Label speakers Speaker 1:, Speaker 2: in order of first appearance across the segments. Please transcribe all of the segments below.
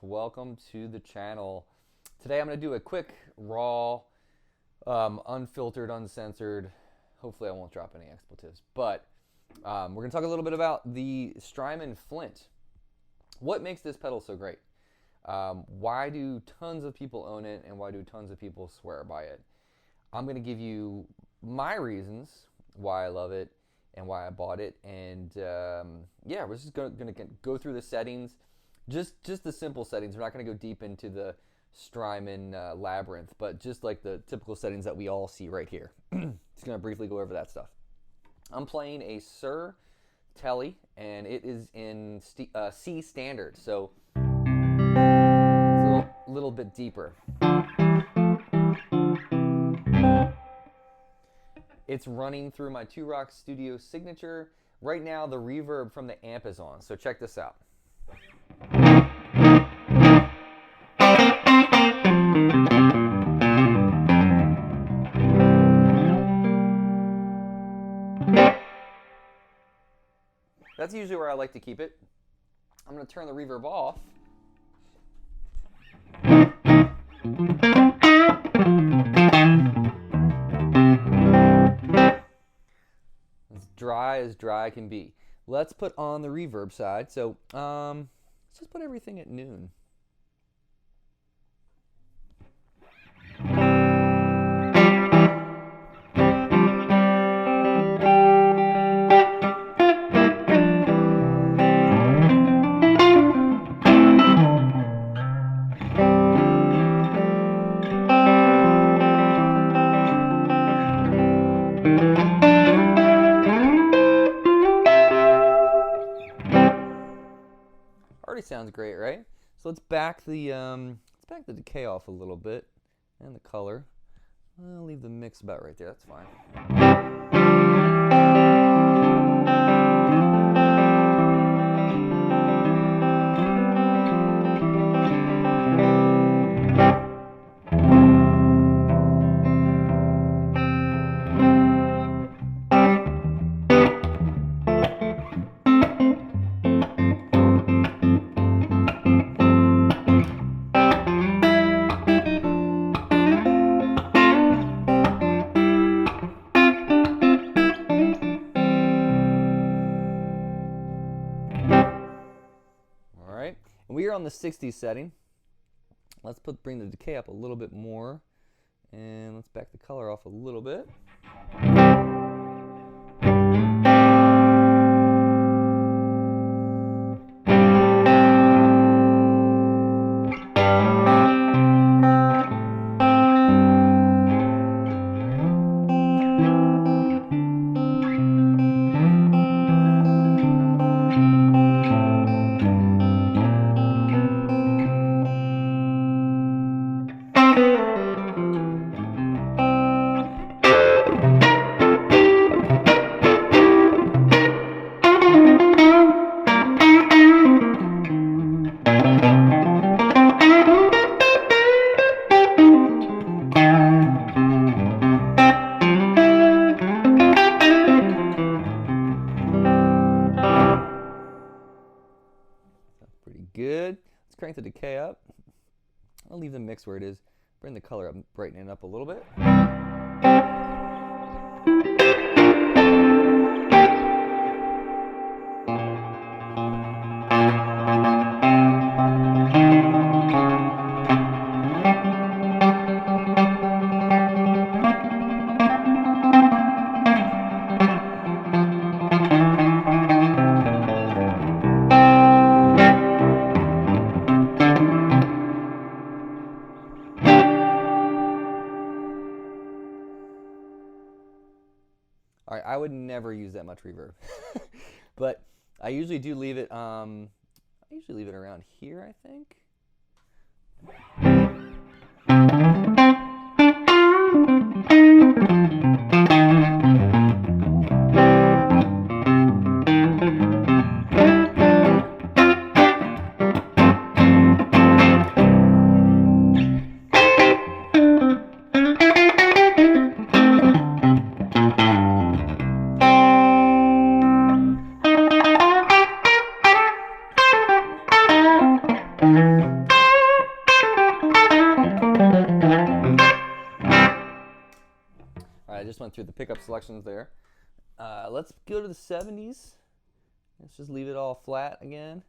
Speaker 1: welcome to the channel. Today I'm going to do a quick, raw, unfiltered, uncensored, hopefully I won't drop any expletives, but we're going to talk a little bit about the Strymon Flint. What makes this pedal so great? Why do tons of people own it, and why do tons of people swear by it? I'm going to give you my reasons why I love it and why I bought it, and yeah, we're just going to go through the settings, just the simple settings. We're not going to go deep into the Strymon labyrinth, but just like the typical settings that we all see right here. Just going to briefly go over that stuff. I'm playing a Sir Telly, and it is in C standard, so it's a little bit deeper. It's running through my 2-Rock Studio Signature. Right now, the reverb from the amp is on, so check this out. That's usually where I like to keep it. I'm going to turn the reverb off. As dry can be. Let's put on the reverb side. So let's just put everything at noon. Already sounds great, right? So let's back the decay off a little bit, and the color. I'll leave the mix about right there. That's fine. We are on the 60 setting. Let's bring the decay up a little bit more, and let's back the color off a little bit. Pretty good. Let's crank the decay up. I'll leave the mix where it is. Bring the color up, brighten it up a little bit. All right, I would never use that much reverb, but I usually do leave it. I usually leave it around here, I think. I just went through the pickup selections there. Let's go to the 70s. Let's just leave it all flat again.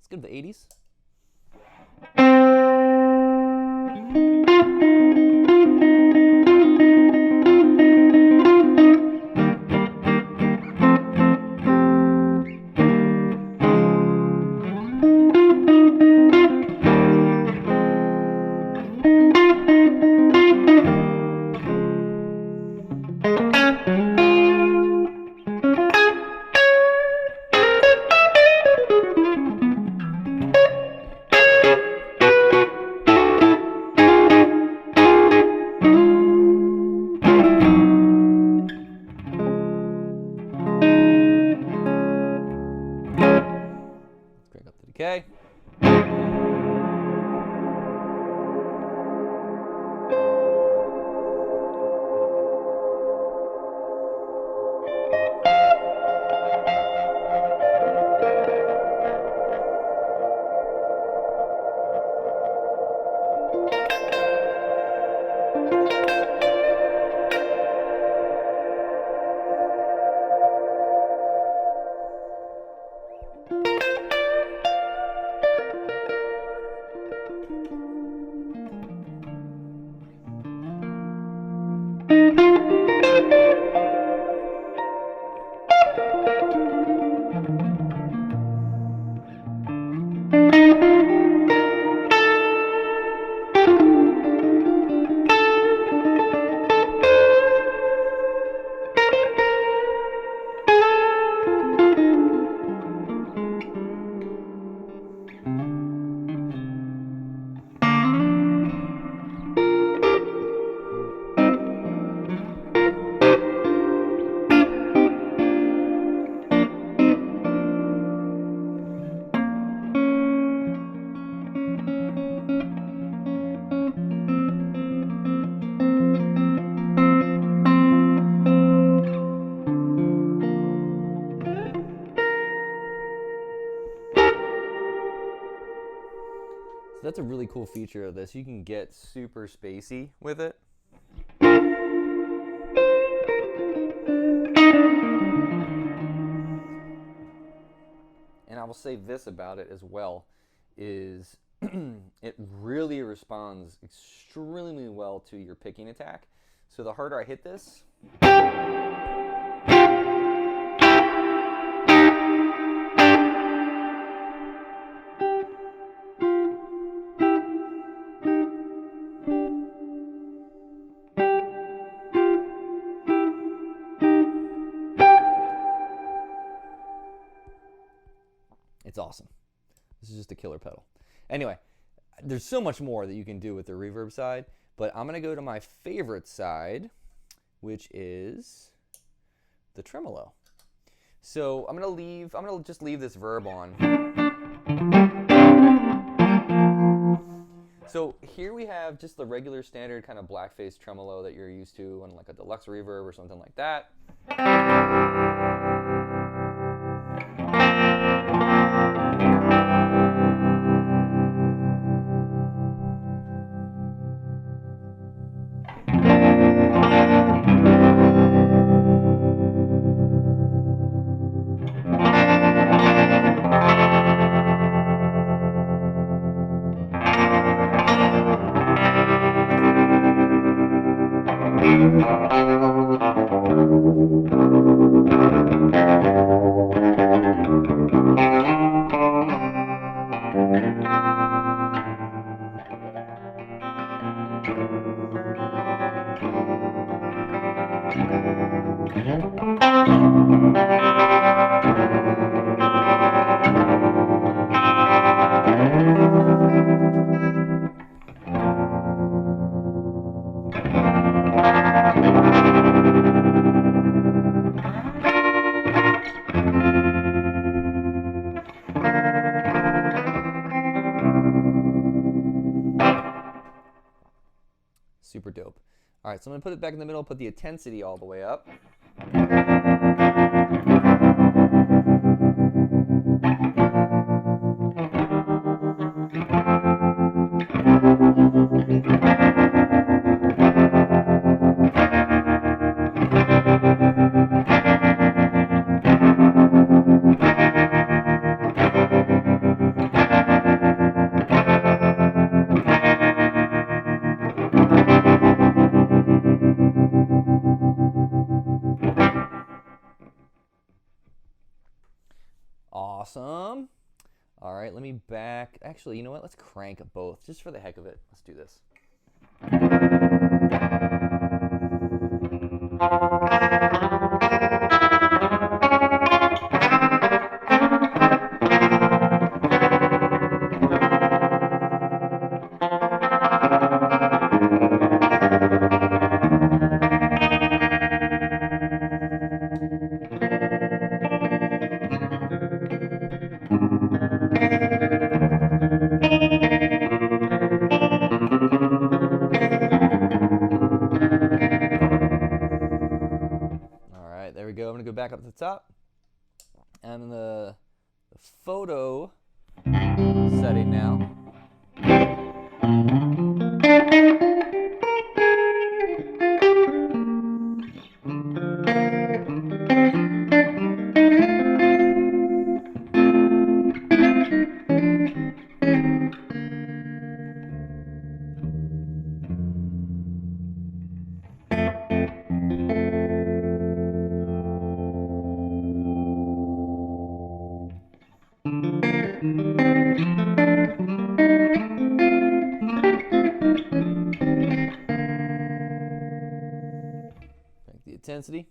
Speaker 1: Let's go to the 80s. Okay. So that's a really cool feature of this. You can get super spacey with it. And I will say this about it as well, is it really responds extremely well to your picking attack. So the harder I hit this, it's awesome. This is just a killer pedal. Anyway, there's so much more that you can do with the reverb side, but I'm going to go to my favorite side, which is the tremolo. So I'm going to just leave this verb on. So here we have just the regular standard kind of blackface tremolo that you're used to on like a deluxe reverb or something like that. All right, so I'm going to put it back in the middle, put the intensity all the way up. Awesome. All right, let me back. Actually, you know what? Let's crank both just for the heck of it. Let's do this. There we go. I'm going to go back up to the top. And the photo setting now. The intensity.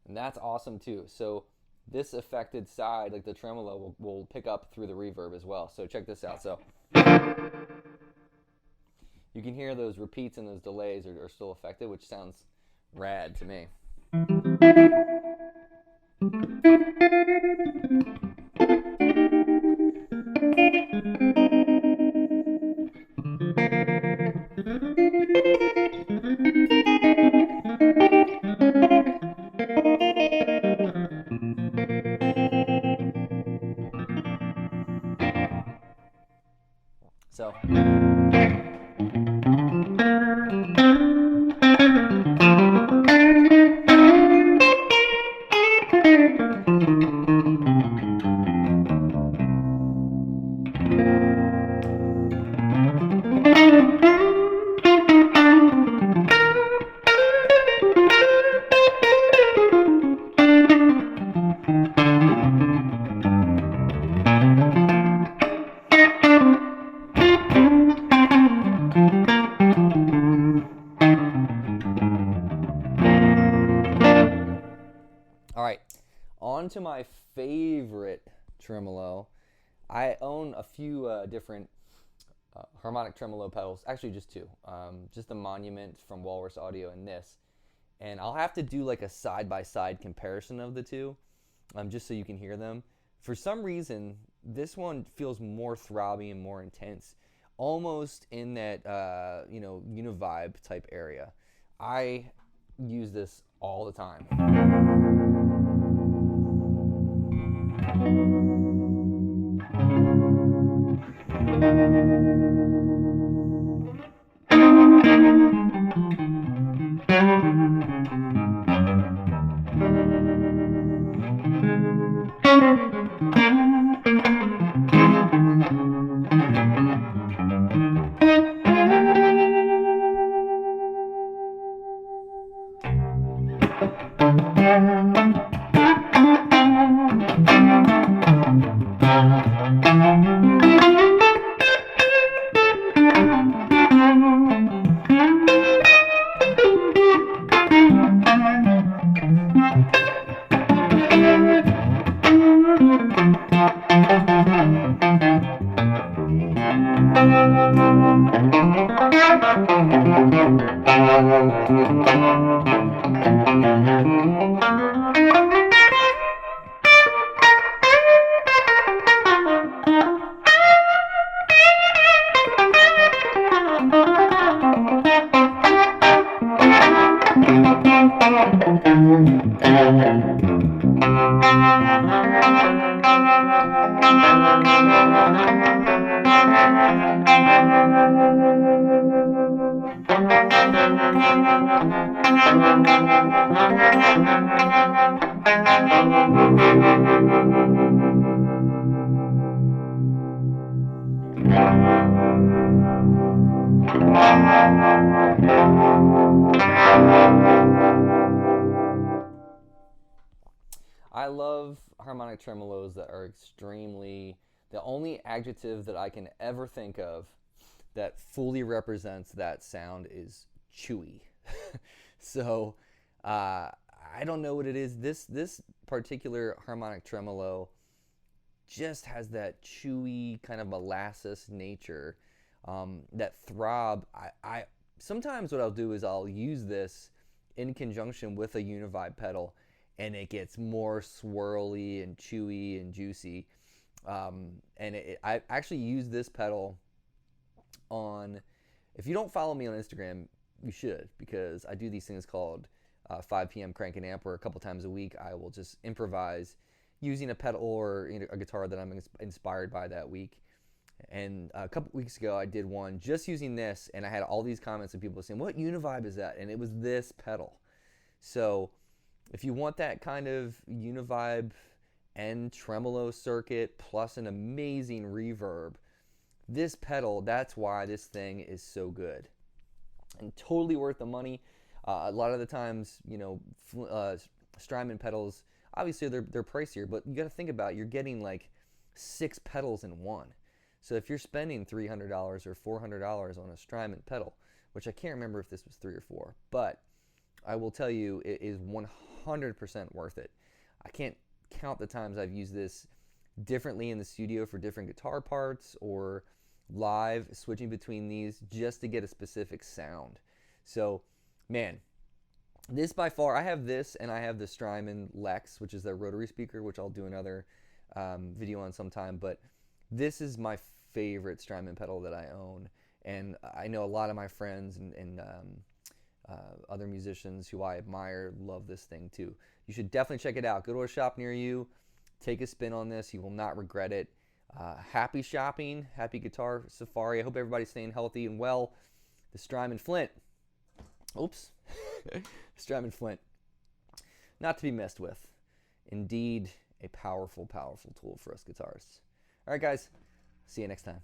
Speaker 1: And that's awesome too. So this affected side, like the tremolo, will pick up through the reverb as well. So check this out. So you can hear those repeats and those delays are still affected, which sounds rad to me. So all right, on to my favorite tremolo. I own a few different harmonic tremolo pedals, actually just two, just the Monument from Walrus Audio and this. And I'll have to do like a side-by-side comparison of the two, just so you can hear them. For some reason, this one feels more throbby and more intense, almost in that univibe type area. I use this all the time. I love harmonic tremolos that are extremely, the only adjective that I can ever think of that fully represents that sound is chewy. So I don't know what it is. This particular harmonic tremolo just has that chewy kind of molasses nature. That throb. I sometimes what I'll do is I'll use this in conjunction with a univibe pedal, and it gets more swirly and chewy and juicy. I actually use this pedal on, if you don't follow me on Instagram, you should, because I do these things called 5 p.m. crank and amp, where a couple times a week I will just improvise using a pedal or a guitar that I'm inspired by that week. And a couple weeks ago I did one just using this, and I had all these comments of people saying, what univibe is that? And it was this pedal. So if you want that kind of univibe and tremolo circuit plus an amazing reverb, this pedal, that's why this thing is so good and totally worth the money. A lot of the times, you know, Strymon pedals, obviously they're pricier, but you got to think about it, you're getting like 6 pedals in one. So if you're spending $300 or $400 on a Strymon pedal, which I can't remember if this was 3 or 4, but I will tell you it is 100% worth it. I can't count the times I've used this differently in the studio for different guitar parts or live, switching between these just to get a specific sound. So, man, this by far, I have this and I have the Strymon Lex, which is their rotary speaker, which I'll do another video on sometime, but this is my favorite Strymon pedal that I own, and I know a lot of my friends and other musicians who I admire love this thing too. You should definitely check it out. Go to a shop near you, take a spin on this. You will not regret it. Happy shopping, happy guitar safari. I hope everybody's staying healthy and well. The Strymon Flint. Oops. Strymon Flint. Not to be messed with. Indeed, a powerful, powerful tool for us guitarists. All right, guys. See you next time.